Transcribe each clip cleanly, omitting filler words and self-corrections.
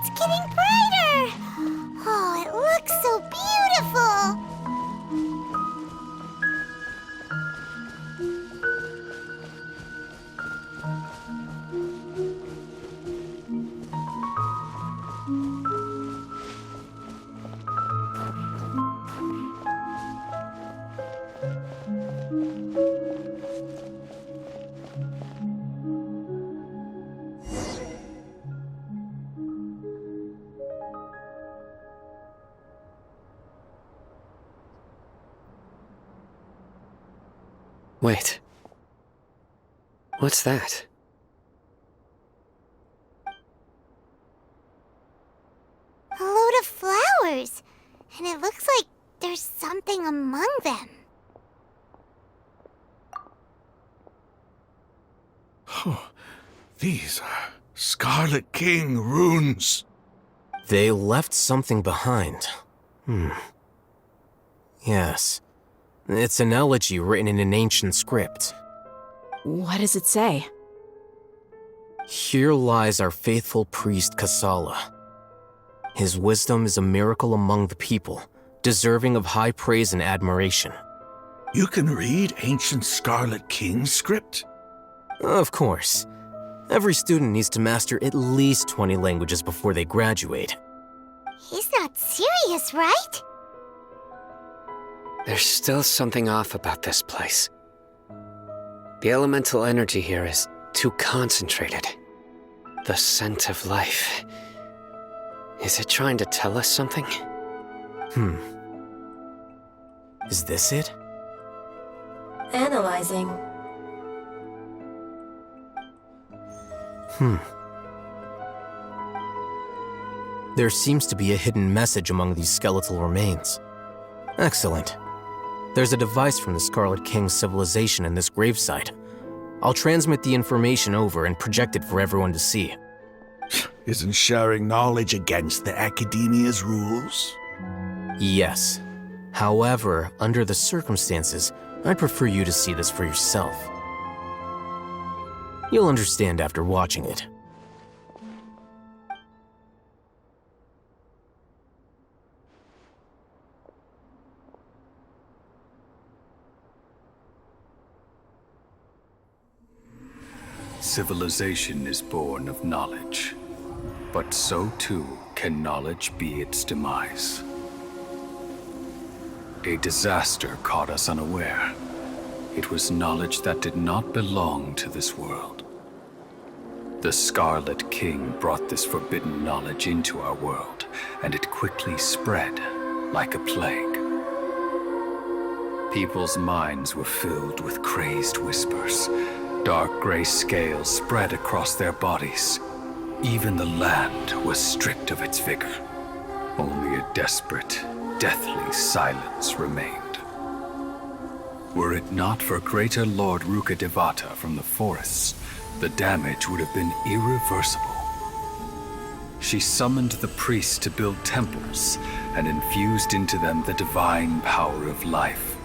It's getting brighter! Oh, it looks so beautiful! Wait. What's that? A load of flowers. And it looks like there's something among them. Oh, these are Scarlet King runes. They left something behind. Yes. It's an elegy written in an ancient script. What does it say? Here lies our faithful priest Kasala. His wisdom is a miracle among the people, deserving of high praise and admiration. You can read ancient Scarlet King script? Of course. Every student needs to master at least 20 languages before they graduate. He's not serious, right? There's still something off about this place. The elemental energy here is too concentrated. The scent of life. Is it trying to tell us something? Is this it? Analyzing. There seems to be a hidden message among these skeletal remains. Excellent. There's a device from the Scarlet King's civilization in this gravesite. I'll transmit the information over and project it for everyone to see. Isn't sharing knowledge against the Academia's rules? Yes. However, under the circumstances, I'd prefer you to see this for yourself. You'll understand after watching it. Civilization is born of knowledge, but so too can knowledge be its demise. A disaster caught us unaware. It was knowledge that did not belong to this world. The Scarlet King brought this forbidden knowledge into our world, and it quickly spread like a plague. People's minds were filled with crazed whispers. Dark gray scales spread across their bodies. Even the land was stripped of its vigor. Only a desperate, deathly silence remained. Were it not for greater Lord Rukkhadevata from the forests, the damage would have been irreversible. She summoned the priests to build temples and infused into them the divine power of life.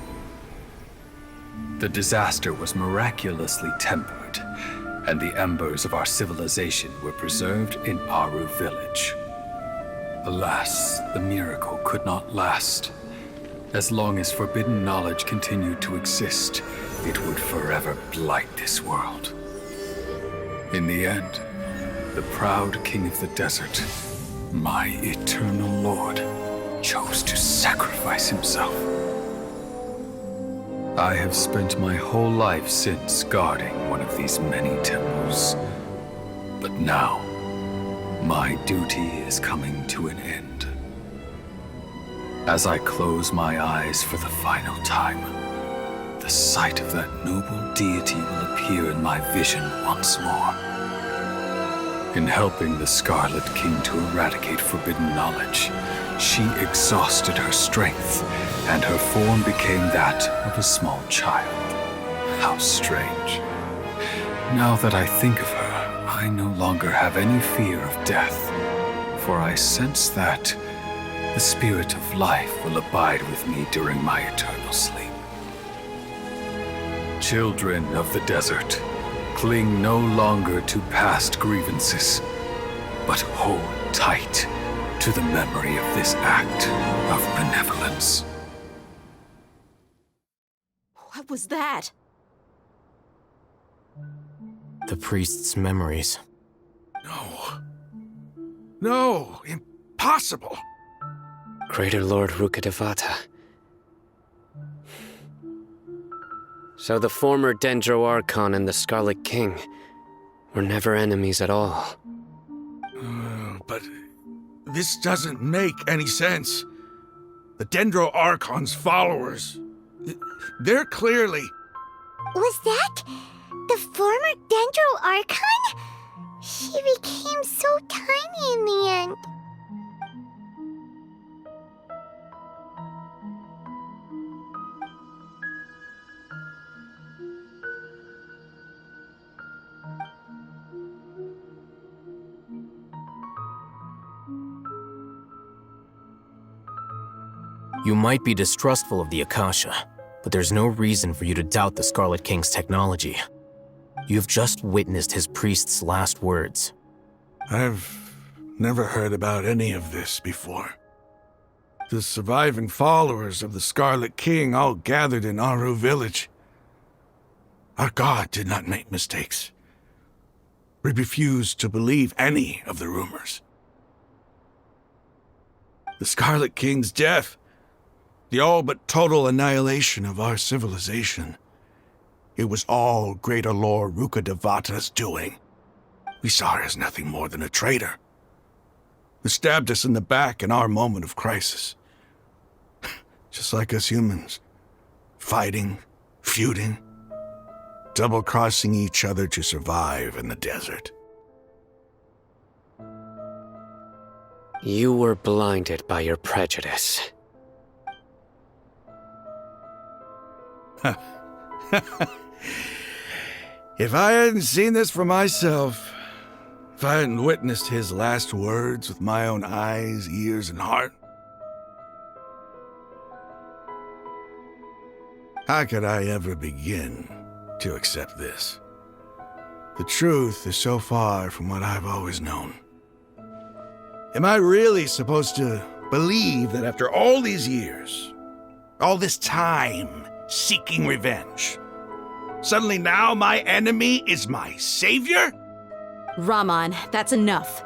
The disaster was miraculously tempered, and the embers of our civilization were preserved in Aru village. Alas, the miracle could not last. As long as forbidden knowledge continued to exist, it would forever blight this world. In the end, the proud king of the desert, my eternal lord, chose to sacrifice himself. I have spent my whole life since guarding one of these many temples. But now, my duty is coming to an end. As I close my eyes for the final time, the sight of that noble deity will appear in my vision once more. In helping the Scarlet King to eradicate forbidden knowledge, she exhausted her strength, and her form became that of a small child. How strange. Now that I think of her, I no longer have any fear of death, for I sense that the spirit of life will abide with me during my eternal sleep. Children of the desert, cling no longer to past grievances, but hold tight to the memory of this act of benevolence. What was that? The priest's memories. No. No, impossible. Greater Lord Rukkhadevata. So the former Dendro Archon and the Scarlet King were never enemies at all. But this doesn't make any sense. The Dendro Archon's followers, they're clearly... Was that the former Dendro Archon? She became so tiny in the end. You might be distrustful of the Akasha, but there's no reason for you to doubt the Scarlet King's technology. You've just witnessed his priest's last words. I've never heard about any of this before. The surviving followers of the Scarlet King all gathered in Aru village. Our god did not make mistakes. We refused to believe any of the rumors. The Scarlet King's death, the all but total annihilation of our civilization, it was all Greater Lord Rukkhadevata's doing. We saw her as nothing more than a traitor, who stabbed us in the back in our moment of crisis. Just like us humans, fighting, feuding, double-crossing each other to survive in the desert. You were blinded by your prejudice. If I hadn't seen this for myself, if I hadn't witnessed his last words with my own eyes, ears, and heart, how could I ever begin to accept this? The truth is so far from what I've always known. Am I really supposed to believe that after all these years, all this time seeking revenge, suddenly now my enemy is my savior? Raman, that's enough.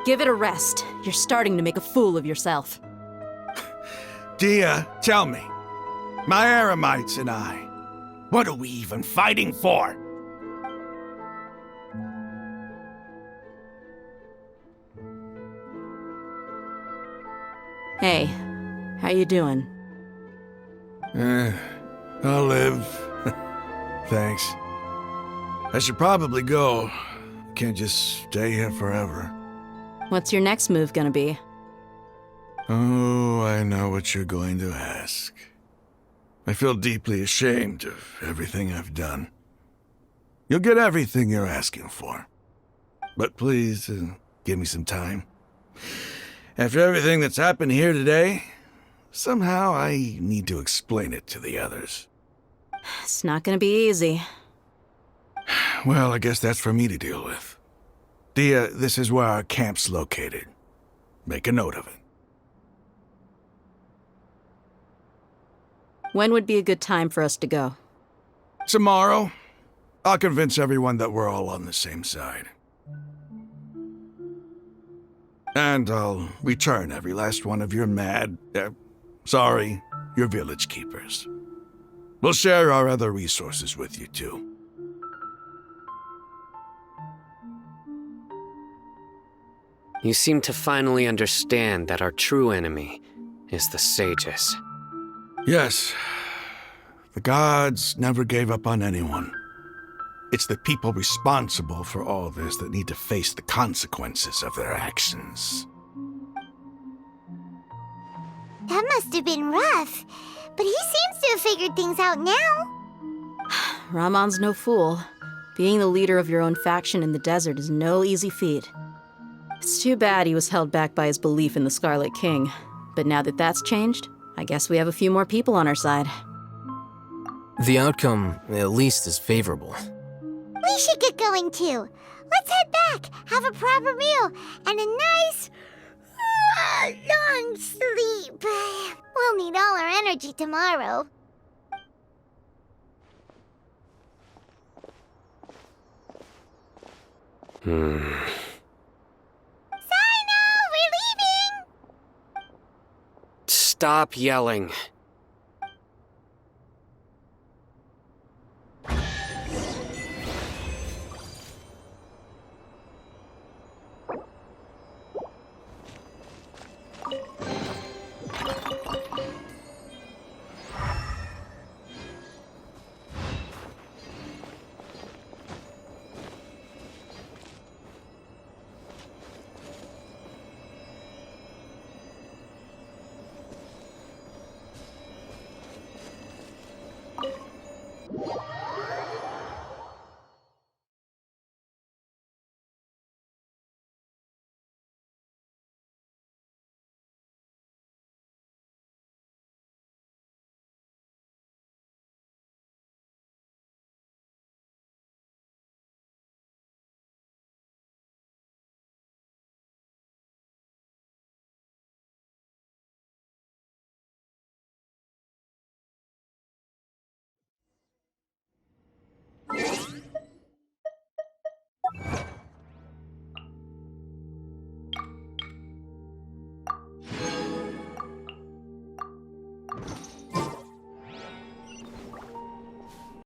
Give it a rest. You're starting to make a fool of yourself. Dia, tell me, my Aramites and I, what are we even fighting for? Hey, how you doing? I'll live. Thanks. I should probably go. Can't just stay here forever. What's your next move gonna be? Oh, I know what you're going to ask. I feel deeply ashamed of everything I've done. You'll get everything you're asking for. But please, give me some time. After everything that's happened here today, somehow I need to explain it to the others. It's not gonna be easy. Well, I guess that's for me to deal with. Dia, this is where our camp's located. Make a note of it. When would be a good time for us to go? Tomorrow, I'll convince everyone that we're all on the same side. And I'll return every last one of your your village keepers. We'll share our other resources with you, too. You seem to finally understand that our true enemy is the sages. Yes, the gods never gave up on anyone. It's the people responsible for all this that need to face the consequences of their actions. That must have been rough, but he seems to have figured things out now. Raman's no fool. Being the leader of your own faction in the desert is no easy feat. It's too bad he was held back by his belief in the Scarlet King. But now that that's changed, I guess we have a few more people on our side. The outcome, at least, is favorable. We should get going too. Let's head back, have a proper meal, and a nice, long sleep. We'll need all our energy tomorrow. Sino, we're leaving! Stop yelling.